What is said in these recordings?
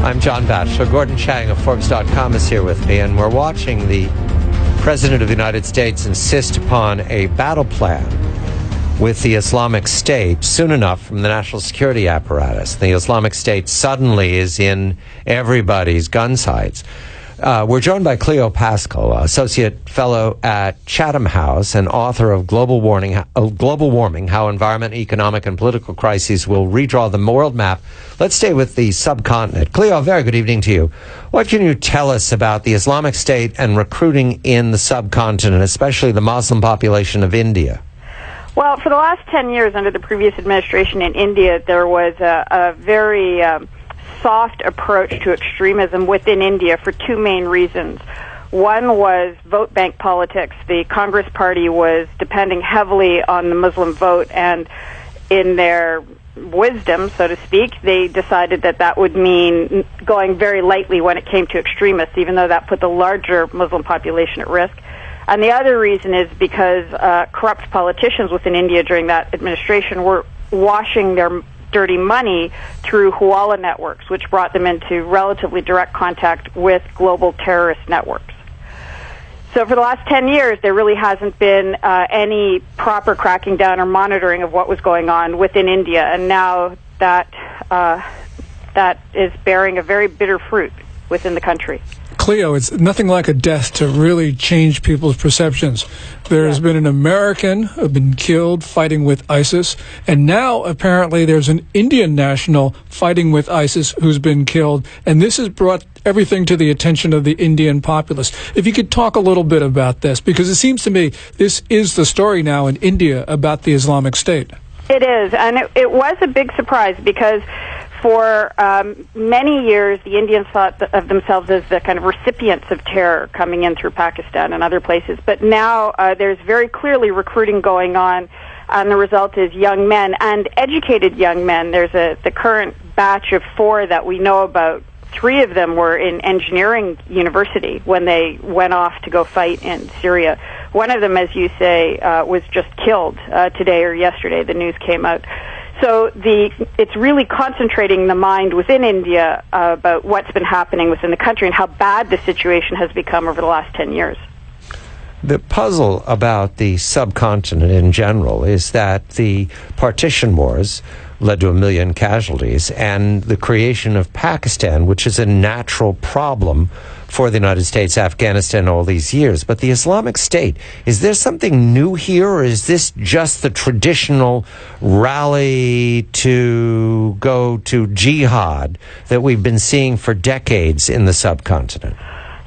I'm John Batchelor. Gordon Chang of Forbes.com is here with me, and we're watching the President of the United States insist upon a battle plan with the Islamic State soon enough from the national security apparatus. The Islamic State suddenly is in everybody's gun sights. We're joined by Cleo Pascal, Associate Fellow at Chatham House and author of Global Warming, How Environment, Economic, and Political Crises Will Redraw the World Map. Let's stay with the subcontinent. Cleo, very good evening to you. What can you tell us about the Islamic State and recruiting in the subcontinent, especially the Muslim population of India? Well, for the last 10 years under the previous administration in India, there was a very soft approach to extremism within India for two main reasons. One was vote bank politics. The Congress Party was depending heavily on the Muslim vote, and in their wisdom, so to speak, they decided that that would mean going very lightly when it came to extremists, even though that put the larger Muslim population at risk. And the other reason is because corrupt politicians within India during that administration were washing their dirty money through Hawala networks, which brought them into relatively direct contact with global terrorist networks. So for the last 10 years, there really hasn't been any proper cracking down or monitoring of what was going on within India, and now that is bearing a very bitter fruit within the country. Cleo, it's nothing like a death to really change people's perceptions. There has been an American who been killed fighting with ISIS, and now apparently there's an Indian national fighting with ISIS who's been killed, and this has brought everything to the attention of the Indian populace. If you could talk a little bit about this, because it seems to me this is the story now in India about the Islamic State. It is, and it was a big surprise because for many years, the Indians thought of themselves as the kind of recipients of terror coming in through Pakistan and other places. But now there's very clearly recruiting going on, and the result is young men and educated young men. There's the current batch of 4 that we know about. 3 of them were in engineering university when they went off to go fight in Syria. One of them, as you say, was just killed today or yesterday. The news came out. So it's really concentrating the mind within India about what's been happening within the country and how bad the situation has become over the last 10 years. The puzzle about the subcontinent in general is that the partition wars led to 1 million casualties, and the creation of Pakistan, which is a natural problem for the United States, Afghanistan, all these years. But the Islamic State, is there something new here, or is this just the traditional rally to go to jihad that we've been seeing for decades in the subcontinent?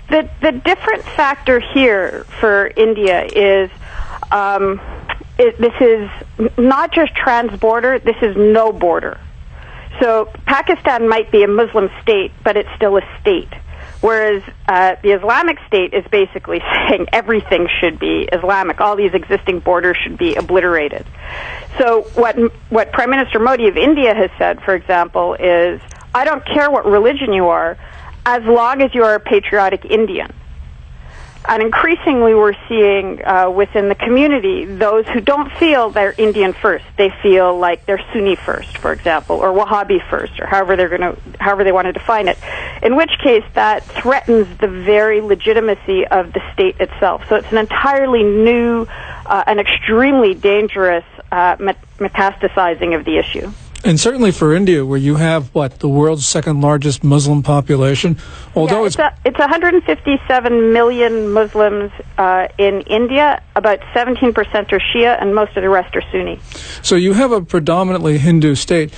The different factor here for India is this is not just trans-border, this is no border. So Pakistan might be a Muslim state, but it's still a state. Whereas the Islamic State is basically saying everything should be Islamic. All these existing borders should be obliterated. So what Prime Minister Modi of India has said, for example, is, I don't care what religion you are, as long as you are a patriotic Indian. And increasingly we're seeing within the community those who don't feel they're Indian first. They feel like they're Sunni first, for example, or Wahhabi first, or however they want to define it. In which case that threatens the very legitimacy of the state itself. So it's an entirely new and extremely dangerous metastasizing of the issue. And certainly for India, where you have, the world's second largest Muslim population, although it's 157 million Muslims in India, about 17% are Shia, and most of the rest are Sunni. So you have a predominantly Hindu state.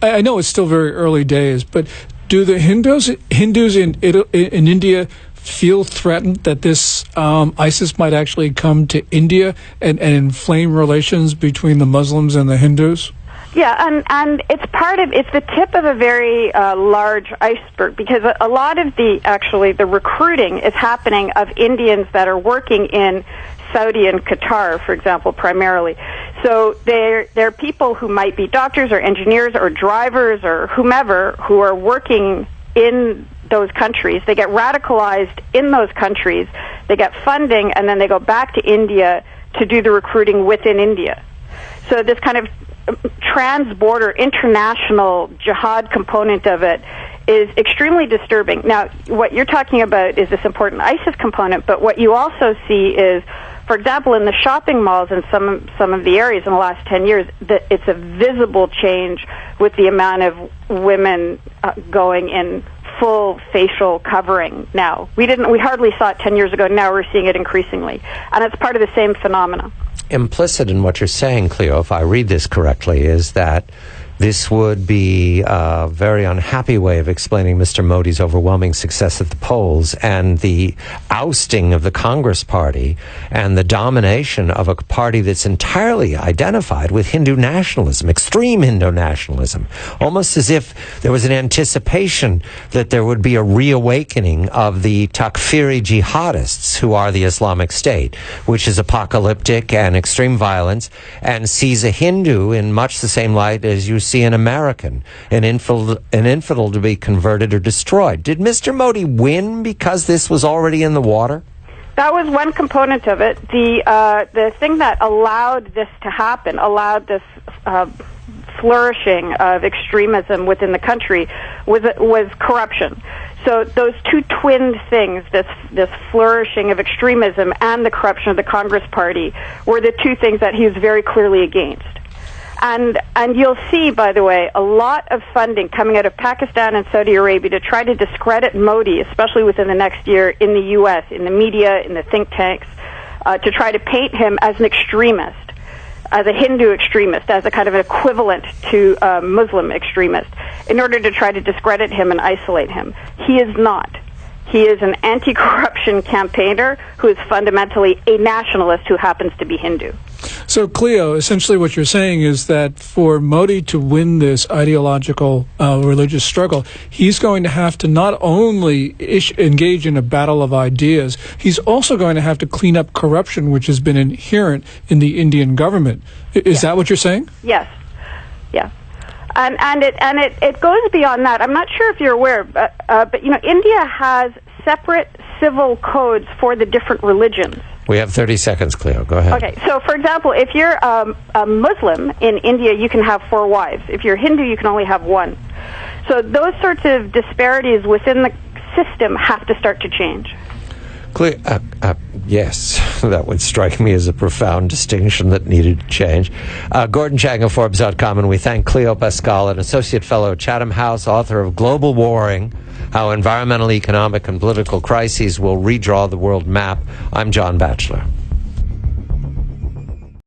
I know it's still very early days, but do the Hindus in India feel threatened that this ISIS might actually come to India and inflame relations between the Muslims and the Hindus? Yeah, and it's the tip of a very large iceberg, because a lot of the recruiting is happening of Indians that are working in Saudi and Qatar, for example, primarily. So they're people who might be doctors or engineers or drivers or whomever who are working in those countries. They get radicalized in those countries, they get funding, and then they go back to India to do the recruiting within India. So this kind of trans-border international jihad component of it is extremely disturbing. Now, what you're talking about is this important ISIS component, but what you also see is, for example, in the shopping malls in some of the areas in the last 10 years, that it's a visible change with the amount of women going in full facial covering now. We hardly saw it 10 years ago. Now we're seeing it increasingly. And it's part of the same phenomena. Implicit in what you're saying, Cleo, if I read this correctly, is that this would be a very unhappy way of explaining Mr. Modi's overwhelming success at the polls and the ousting of the Congress Party and the domination of a party that's entirely identified with Hindu nationalism, extreme Hindu nationalism, almost as if there was an anticipation that there would be a reawakening of the Takfiri jihadists, who are the Islamic State, which is apocalyptic and extreme violence, and sees a Hindu in much the same light as you see an American, an infidel to be converted or destroyed. Did Mr. Modi win because this was already in the water? That was one component of it. The thing that allowed this to happen, allowed this flourishing of extremism within the country, was corruption. So those two twinned things, this flourishing of extremism and the corruption of the Congress Party, were the two things that he was very clearly against. And you'll see, by the way, a lot of funding coming out of Pakistan and Saudi Arabia to try to discredit Modi, especially within the next year, in the U.S., in the media, in the think tanks, to try to paint him as an extremist, as a Hindu extremist, as a kind of an equivalent to a Muslim extremist, in order to try to discredit him and isolate him. He is not. He is an anti-corruption campaigner who is fundamentally a nationalist who happens to be Hindu. So, Cleo, essentially what you're saying is that for Modi to win this ideological religious struggle, he's going to have to not only engage in a battle of ideas, he's also going to have to clean up corruption, which has been inherent in the Indian government. Is that what you're saying? Yes. Yeah. And it goes beyond that. I'm not sure if you're aware, but India has separate civil codes for the different religions. We have 30 seconds, Cleo. Go ahead. Okay, so for example, if you're a Muslim in India, you can have 4 wives. If you're Hindu, you can only have 1. So those sorts of disparities within the system have to start to change. Cleo, yes, that would strike me as a profound distinction that needed to change. Gordon Chang of Forbes.com, and we thank Cleo Pascal, an associate fellow at Chatham House, author of Global Warring, How Environmental, Economic, and Political Crises Will Redraw the World Map. I'm John Batchelor.